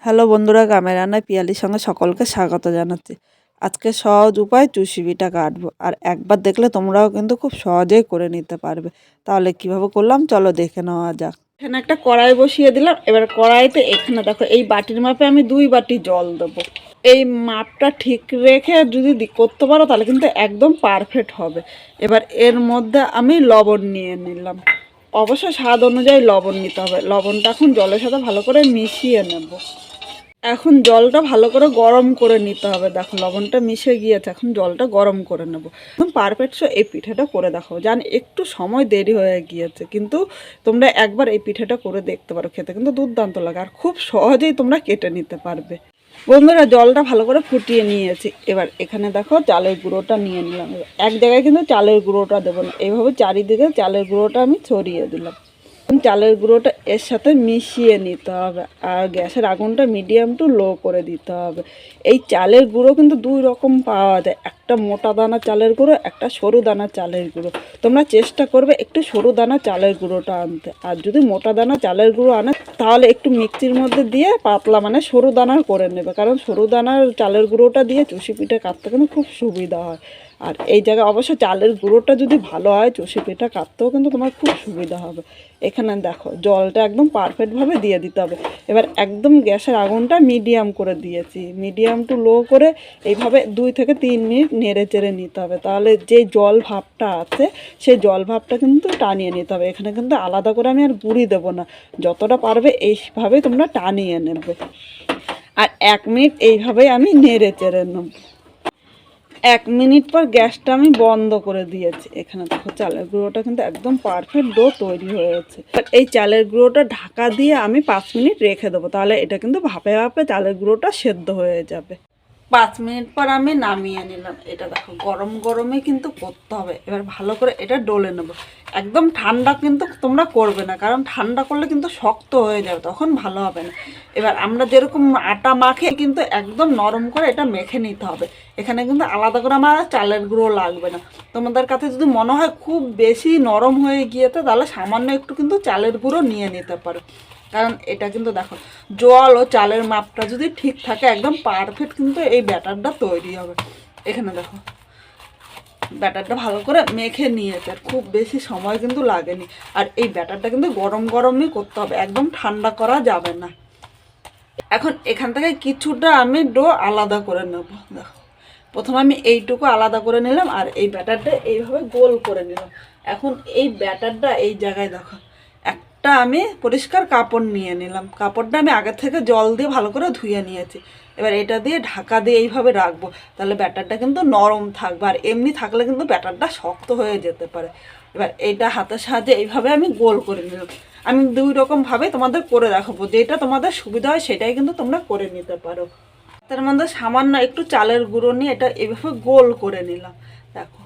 Hello বন্ধুরা, গ্রামের রান্নায় পিয়ালির সঙ্গে সকলকে স্বাগত জানাচ্ছি। আজকে সহজ উপায় চুষি পিঠা কাটবো, আর একবার দেখলে তোমরাও কিন্তু খুব সহজেই করে নিতে পারবে। তাহলে কিভাবে করলাম চলো দেখে নেওয়া যাক। এখানে একটা কড়াই বসিয়ে দিলাম। এবার কড়াইতে এখানে দেখো এই বাটির মাপে আমি 2 বাটি জল দেবো। এই মাপটা ঠিক রেখে যদি করতে পারো তাহলে কিন্তু একদম পারফেক্ট হবে। এবার এর মধ্যে আমি লবণ নিয়ে নিলাম। অবশ্যই স্বাদ অনুযায়ী লবণ নিতে হবে। লবণটা এখন জলের সাথে ভালো করে মিশিয়ে নেব। এখন জলটা ভালো করে গরম করে নিতে হবে। দেখো লবণটা মিশে গিয়েছে, এখন জলটা গরম করে নেব। একদম পারফেক্ট এই পিঠাটা করে দেখো। জানি একটু সময় দেরি হয়ে গিয়েছে, কিন্তু তোমরা একবার এই পিঠাটা করে দেখতে পারো, খেতে কিন্তু দুর্দান্ত লাগে আর খুব সহজেই তোমরা কেটে নিতে পারবে। বন্ধুরা, জলটা ভালো করে ফুটিয়ে নিয়েছি। এবার এখানে দেখো চালের গুঁড়োটা নিয়ে নিলাম। এক জায়গায় কিন্তু চালের গুঁড়োটা দেবো না, এইভাবে চারিদিকে চালের গুঁড়োটা আমি ছড়িয়ে দিলাম। চালের গুঁড়োটা এর সাথে মিশিয়ে নিতে হবে, আর গ্যাসের আগুনটা মিডিয়াম টু লো করে দিতে হবে। এই চালের গুঁড়ো কিন্তু 2 রকম পাওয়া যায়, একটা মোটা দানা চালের গুঁড়ো, একটা সরু দানা চালের গুঁড়ো। তোমরা চেষ্টা করবে একটু সরু দানা চালের গুঁড়োটা আনতে, আর যদি মোটা দানা চালের গুঁড়ো আনে তাহলে একটু মিক্সির মধ্যে দিয়ে পাতলা মানে সরু দানার করে নেবে, কারণ সরু দানার চালের গুঁড়োটা দিয়ে চুষি পিঠে কাটতে কিন্তু খুব সুবিধা হয়। আর এই জায়গায় অবশ্য চালের গুঁড়োটা যদি ভালো হয় চুষি পিঠা কাটতেও কিন্তু তোমার খুব সুবিধা হবে। এখানে দেখো জলটা একদম পারফেক্টভাবে দিয়ে দিতে হবে। এবার একদম গ্যাসের আগুনটা মিডিয়াম করে দিয়েছি, মিডিয়াম টু লো করে এইভাবে 2 থেকে 3 মিনিট নেড়ে চেড়ে নিতে হবে। তাহলে যে জল ভাবটা আছে সেই জল ভাবটা কিন্তু টানিয়ে নিতে হবে। এখানে কিন্তু আলাদা করে আমি আর গুঁড়ি দেবো না, যতটা পারবে এইভাবে তোমরা টানিয়ে নেবে। আর 1 মিনিট এইভাবেই আমি নেড়ে চেড়ে নেব। 1 মিনিট পর গ্যাসটা আমি বন্ধ করে দিয়েছি। এখানে দেখো চালের গুঁড়োটা কিন্তু একদম পারফেক্ট ডো তৈরি হয়েছে। এই চালের গুঁড়োটা ঢাকা দিয়ে আমি 5 মিনিট রেখে দেবো, তাহলে এটা কিন্তু ভাপে ভাপে চালের গুঁড়োটা সেদ্ধ হয়ে যাবে। 5 মিনিট পর আমি নামিয়ে নিলাম। এটা দেখো গরম গরমে কিন্তু করতে হবে। এবার ভালো করে এটা ডলে নেবো। একদম ঠান্ডা কিন্তু তোমরা করবে না, কারণ ঠান্ডা করলে কিন্তু শক্ত হয়ে যাবে, তখন ভালো হবে না। এবার আমরা যেরকম আটা মাখে কিন্তু একদম নরম করে এটা মেখে নিতে হবে। এখানে কিন্তু আলাদা করে আমার চালের গুঁড়ো লাগবে না। তোমাদের কাছে যদি মনে হয় খুব বেশি নরম হয়ে গিয়েছে তাহলে সামান্য একটু কিন্তু চালের গুঁড়ো নিয়ে নিতে পারো, কারণ এটা কিন্তু দেখো জল ও চালের মাপটা যদি ঠিক থাকে একদম পারফেক্ট কিন্তু এই ব্যাটারটা তৈরি হবে। এখানে দেখো ব্যাটারটা ভালো করে মেখে নিয়েছে, খুব বেশি সময় কিন্তু লাগেনি। আর এই ব্যাটারটা কিন্তু গরম গরমই করতে হবে, একদম ঠান্ডা করা যাবে না। এখন এখান থেকে কিছুটা আমি ডো আলাদা করে নেব। দেখো প্রথমে আমি এইটুকু আলাদা করে নিলাম, আর এই ব্যাটারটা এইভাবে গোল করে নিলাম। এখন এই ব্যাটারটা এই জায়গায় দেখো একটা আমি পরিষ্কার কাপড় নিয়ে নিলাম। কাপড়টা আমি আগে থেকে জল দিয়ে ভালো করে ধুয়ে নিয়েছি। এবার এটা দিয়ে ঢাকা দিয়ে এইভাবে রাখবো, তাহলে ব্যাটারটা কিন্তু নরম থাকবে। আর এমনি থাকলে কিন্তু ব্যাটারটা শক্ত হয়ে যেতে পারে। এবার এইটা হাতের সাহায্যে এইভাবে আমি গোল করে নিলাম। আমি 2 রকমভাবে তোমাদের করে দেখাবো, যেটা তোমাদের সুবিধা হয় সেটাই কিন্তু তোমরা করে নিতে পারো। তার মধ্যে সামান্য একটু চালের গুঁড়ো নিয়ে এটা এইভাবে গোল করে নিলাম। দেখো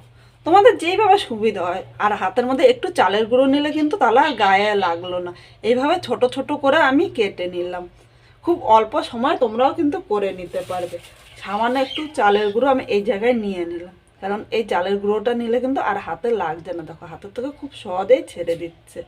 তোমাদের যেইভাবে সুবিধা হয়। আর হাতের মধ্যে একটু চালের গুঁড়ো নিলে কিন্তু তাহলে আর গায়ে লাগলো না। এইভাবে ছোট ছোট করে আমি কেটে নিলাম। খুব অল্প সময় তোমরাও কিন্তু করে নিতে পারবে। সামান্য একটু চালের গুঁড়ো আমি এই জায়গায় নিয়ে নিলাম, কারণ এই চালের গুঁড়োটা নিলে কিন্তু আর হাতে লাগছে না। দেখো হাতের থেকে খুব সহজেই ছেড়ে দিচ্ছে।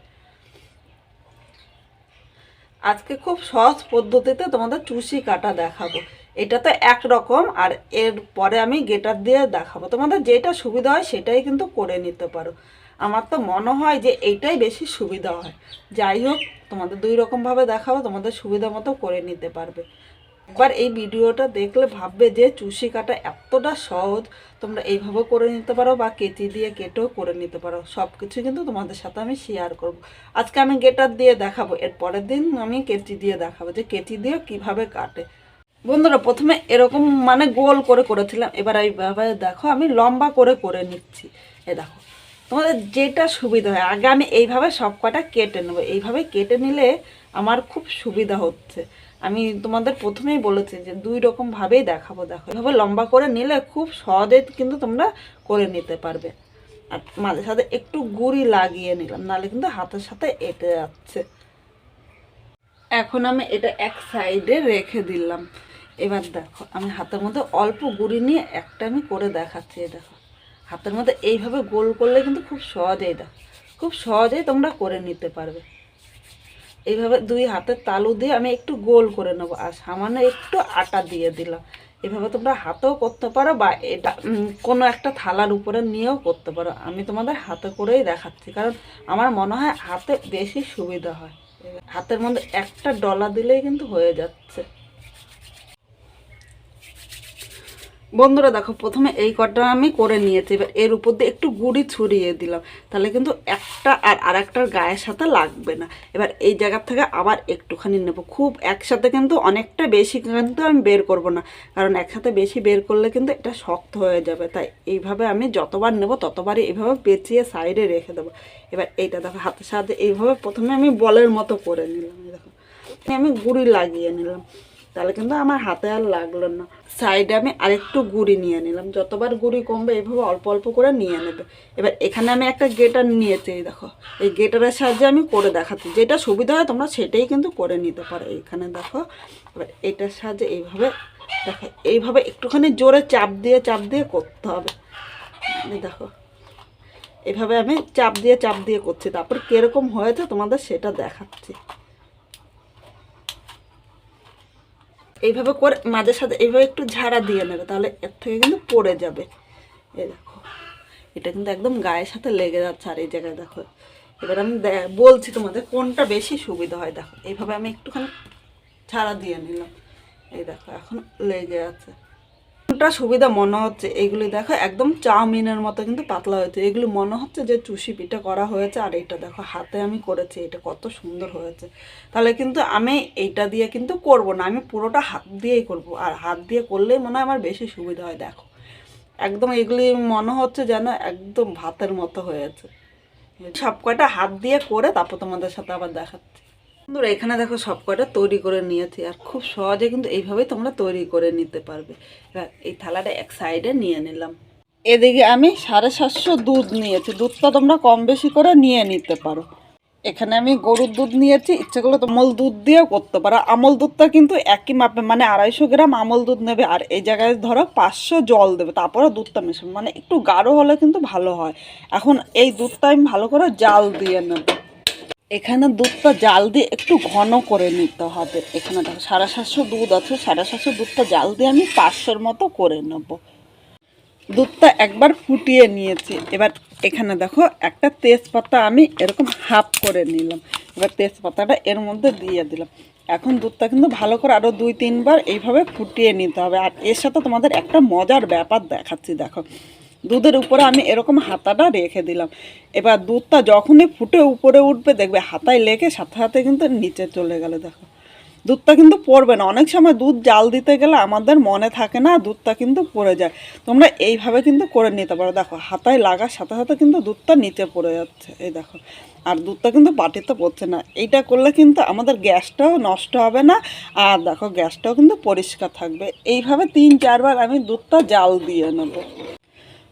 আজকে খুব সহজ পদ্ধতিতে তোমাদের চুষি কাটা দেখাবো। এটা তো একরকম, আর এর পরে আমি গেটার দিয়ে দেখাবো। তোমাদের যেটা সুবিধা হয় সেটাই কিন্তু করে নিতে পারো। আমার তো মনে হয় যে এইটাই বেশি সুবিধা হয়। যাই হোক, তোমাদের 2 রকমভাবে দেখাবো, তোমাদের সুবিধা মতো করে নিতে পারবে। একবার এই ভিডিওটা দেখলে ভাববে যে চুষি কাটা এতটা সহজ। তোমরা এইভাবে করে নিতে পারো বা কেচি দিয়ে কেটেও করে নিতে পারো। সব কিছু কিন্তু তোমাদের সাথে আমি শেয়ার করব। আজকে আমি গেটার দিয়ে দেখাবো, এর পরের দিন আমি কেচি দিয়ে দেখাবো যে কেচি দিয়ে কিভাবে কাটে। বন্ধুরা, প্রথমে এরকম মানে গোল করে করেছিলাম, এবার এইভাবে দেখো আমি লম্বা করে করে নিচ্ছি। দেখো তোমাদের যেটা সুবিধা হয়। আগে আমি এইভাবে সব কটা কেটে নেবো। এইভাবে কেটে নিলে আমার খুব সুবিধা হচ্ছে। আমি তোমাদের প্রথমেই বলেছি যে 2 রকমভাবেই দেখাবো। দেখো এভাবে লম্বা করে নিলে খুব সহজে কিন্তু তোমরা করে নিতে পারবে। আর মাঝে সাথে একটু গুঁড়ি লাগিয়ে নিলাম, নাহলে কিন্তু হাতের সাথে এঁটে যাচ্ছে। এখন আমি এটা এক সাইডে রেখে দিলাম। এবার দেখো আমি হাতের মধ্যে অল্প গুঁড়ি নিয়ে একটা আমি করে দেখাচ্ছি। দেখো হাতের মধ্যে এইভাবে গোল করলে কিন্তু খুব সহজেই, দেখো খুব সহজেই তোমরা করে নিতে পারবে। এইভাবে দুই হাতের তালু দিয়ে আমি একটু গোল করে নেবো, আর সামান্য একটু আটা দিয়ে দিলাম। এভাবে তোমরা হাতেও করতে পারো, বা এটা কোনো একটা থালার উপরে নিয়েও করতে পারো। আমি তোমাদের হাতে করেই দেখাচ্ছি, কারণ আমার মনে হয় হাতে বেশি সুবিধা হয়। হাতের মধ্যে একটা ডলা দিলেই কিন্তু হয়ে যাচ্ছে। বন্ধুরা দেখো, প্রথমে এই কটা আমি করে নিয়েছি, এবার এর উপর দিয়ে একটু গুঁড়ি ছড়িয়ে দিলাম, তাহলে কিন্তু একটা আর আরেকটার গায়ের সাথে লাগবে না। এবার এই জায়গার থেকে আবার একটুখানি নেব, খুব একসাথে কিন্তু অনেকটা বেশি কিন্তু আমি বের করব না, কারণ একসাথে বেশি বের করলে কিন্তু এটা শক্ত হয়ে যাবে। তাই এইভাবে আমি যতবার নেব ততবারই এইভাবে পেঁচিয়ে সাইডে রেখে দেবো। এবার এইটা দেখো, হাতের সাহায্যে এইভাবে প্রথমে আমি বলের মতো করে নিলাম। দেখো আমি গুঁড়ি লাগিয়ে নিলাম, তাহলে কিন্তু আমার হাতে আর লাগলো না। সাইডে আমি আরেকটু গুঁড়ি নিয়ে নিলাম, যতবার গুঁড়ি কমবে এইভাবে অল্প অল্প করে নিয়ে নেবে। এবার এখানে আমি একটা গেটার নিয়েছি, দেখো এই গেটারের সাহায্যে আমি করে দেখাচ্ছি, যেটা সুবিধা হয় তোমরা সেটাই কিন্তু করে নিতে পারো। এইখানে দেখো, এবার এটার সাহায্যে এইভাবে দেখো, এইভাবে একটুখানি জোরে চাপ দিয়ে করতে হবে। দেখো এইভাবে আমি চাপ দিয়ে করছি, তারপর কিরকম হয়েছে তোমাদের সেটা দেখাচ্ছি। এইভাবে করে মাঝে সাথে এইভাবে একটু ঝাড়া দিয়ে নেবে, তাহলে এর থেকে কিন্তু পড়ে যাবে। এই দেখো, এটা কিন্তু একদম গায়ের সাথে লেগে যাচ্ছে। আর এই জায়গায় দেখো, এবার আমি বলছি তোমাদের কোনটা বেশি সুবিধা হয়। দেখো এইভাবে আমি একটুখানি ঝাড়া দিয়ে নিলাম, এই দেখো এখন লেগে আছে। কোনটা সুবিধা মনে হচ্ছে? এইগুলি দেখো একদম চাউমিনের মতো কিন্তু পাতলা হয়েছে, এগুলি মনে হচ্ছে যে চুষি পিঠা করা হয়েছে। আর এইটা দেখো হাতে আমি করেছি, এটা কত সুন্দর হয়েছে। তাহলে কিন্তু আমি এইটা দিয়ে কিন্তু করব না, আমি পুরোটা হাত দিয়েই করব, আর হাত দিয়ে করলেই মনে হয় আমার বেশি সুবিধা হয়। দেখো একদম এগুলি মনে হচ্ছে যেন একদম ভাতের মতো হয়েছে। সব কয়টা হাত দিয়ে করে তারপর তোমাদের সাথে আবার দেখাচ্ছি। বন্ধুরা এখানে দেখো সব কয়টা তৈরি করে নিয়েছি, আর খুব সহজে কিন্তু এইভাবেই তোমরা তৈরি করে নিতে পারবে। এবার এই থালাটা এক সাইডে নিয়ে নিলাম। এদিকে আমি 750 দুধ নিয়েছি, দুধটা তোমরা কম বেশি করে নিয়ে নিতে পারো। এখানে আমি গরুর দুধ নিয়েছি, ইচ্ছে করলে আমল দুধ দিয়েও করতে পারো। আমল দুধটা কিন্তু একই মাপে, মানে 250 গ্রাম আমল দুধ নেবে, আর এই জায়গায় ধরো 500 জল দেবে, তারপরে দুধটা মেশাবে, মানে একটু গাঢ় হলে কিন্তু ভালো হয়। এখন এই দুধটা আমি ভালো করে জাল দিয়ে নেব। এখানে দুধটা জাল দিয়ে একটু ঘন করে নিতে হবে। এখানে দেখো 750 দুধ আছে, 750 দুধটা জাল দিয়ে আমি 500-র মতো করে নেব। দুধটা একবার ফুটিয়ে নিয়েছি। এবার এখানে দেখো একটা তেজপাতা আমি এরকম হাফ করে নিলাম, এবার তেজপাতাটা এর মধ্যে দিয়ে দিলাম। এখন দুধটা কিন্তু ভালো করে আরও 2-3 বার এইভাবে ফুটিয়ে নিতে হবে। আর এর সাথে তোমাদের একটা মজার ব্যাপার দেখাচ্ছি। দেখো দুধের উপরে আমি এরকম হাতাটা রেখে দিলাম, এবার দুধটা যখনই ফুটে উপরে উঠবে দেখবে হাতায় লেগে সাথে সাথে কিন্তু নিচে চলে গেলে দেখো দুধটা কিন্তু পড়বে না। অনেক সময় দুধ জাল দিতে গেলে আমাদের মনে থাকে না, দুধটা কিন্তু পড়ে যায়। তোমরা এইভাবে কিন্তু করে নিতে পারো। দেখো হাতায় লাগার সাথে সাথে কিন্তু দুধটা নিচে পড়ে যাচ্ছে, এই দেখো। আর দুধটা কিন্তু বাটিতে পড়ছে না। এইটা করলে কিন্তু আমাদের গ্যাসটাও নষ্ট হবে না, আর দেখো গ্যাসটাও কিন্তু পরিষ্কার থাকবে। এইভাবে 3-4 বার আমি দুধটা জাল দিয়ে নেবো।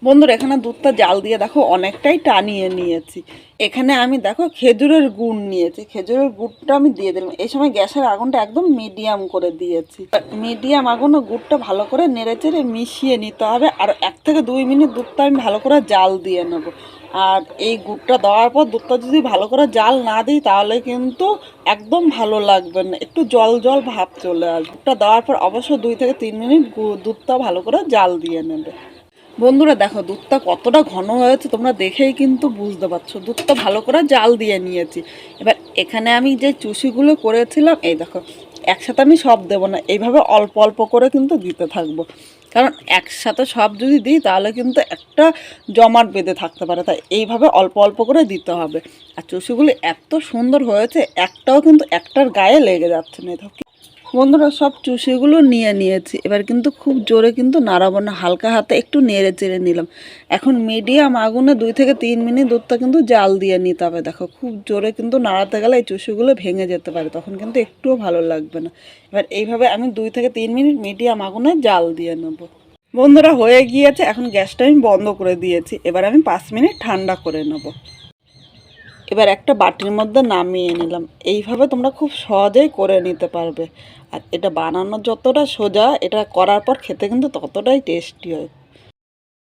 বন্ধুরা এখানে দুধটা জাল দিয়ে দেখো অনেকটাই টানিয়ে নিয়েছি। এখানে আমি দেখো খেজুরের গুড় নিয়েছি, খেজুরের গুড়টা আমি দিয়ে দিলাম। এই সময় গ্যাসের আগুনটা একদম মিডিয়াম করে দিয়েছি। মিডিয়াম আগুনে গুড়টা ভালো করে নেড়ে চেড়ে মিশিয়ে নিতে হবে, আর 1 থেকে 2 মিনিট দুধটা আমি ভালো করে জাল দিয়ে নেব। আর এই গুড়টা দেওয়ার পর দুধটা যদি ভালো করে জাল না দিই তাহলে কিন্তু একদম ভালো লাগবে না, একটু জল জল ভাব চলে আসবে। গুড়টা দেওয়ার পর অবশ্যই 2 থেকে 3 মিনিট দুধটা ভালো করে জাল দিয়ে নেবে। বন্ধুরা দেখো দুধটা কতটা ঘন হয়েছে তোমরা দেখেই কিন্তু বুঝতে পারছো। দুধটা ভালো করে জাল দিয়ে নিয়েছি। এবার এখানে আমি যে চুষিগুলো করেছিলাম, এই দেখো একসাথে আমি সব দেবো না, এইভাবে অল্প অল্প করে কিন্তু দিতে থাকবো, কারণ একসাথে সব যদি দিই তাহলে কিন্তু একটা জমাট বেঁধে থাকতে পারে। তাই এইভাবে অল্প অল্প করে দিতে হবে। আর চুষিগুলো এত সুন্দর হয়েছে, একটাও কিন্তু একটার গায়ে লেগে যাচ্ছে না। দেখো বন্ধুরা সব চুষিগুলো নিয়ে নিয়েছি, এবার কিন্তু খুব জোরে কিন্তু নাড়াবো না, হালকা হাতে একটু নেড়ে চেড়ে নিলাম। এখন মিডিয়াম আগুনে 2 থেকে 3 মিনিট দুধটা কিন্তু জাল দিয়ে নিতে হবে। দেখো খুব জোরে কিন্তু নাড়াতে গেলে এই চুষিগুলো ভেঙে যেতে পারে, তখন কিন্তু একটুও ভালো লাগবে না। এবার এইভাবে আমি 2 থেকে 3 মিনিট মিডিয়াম আগুনে জাল দিয়ে নেব। বন্ধুরা হয়ে গিয়েছে, এখন গ্যাসটা আমি বন্ধ করে দিয়েছি। এবার আমি 5 মিনিট ঠান্ডা করে নেব। এবার একটা বাটির মধ্যে নামিয়ে নিলাম। এইভাবে তোমরা খুব সহজেই করে নিতে পারবে। আর এটা বানানো যতটা সোজা, এটা করার পর খেতে কিন্তু ততটাই টেস্টি হয়।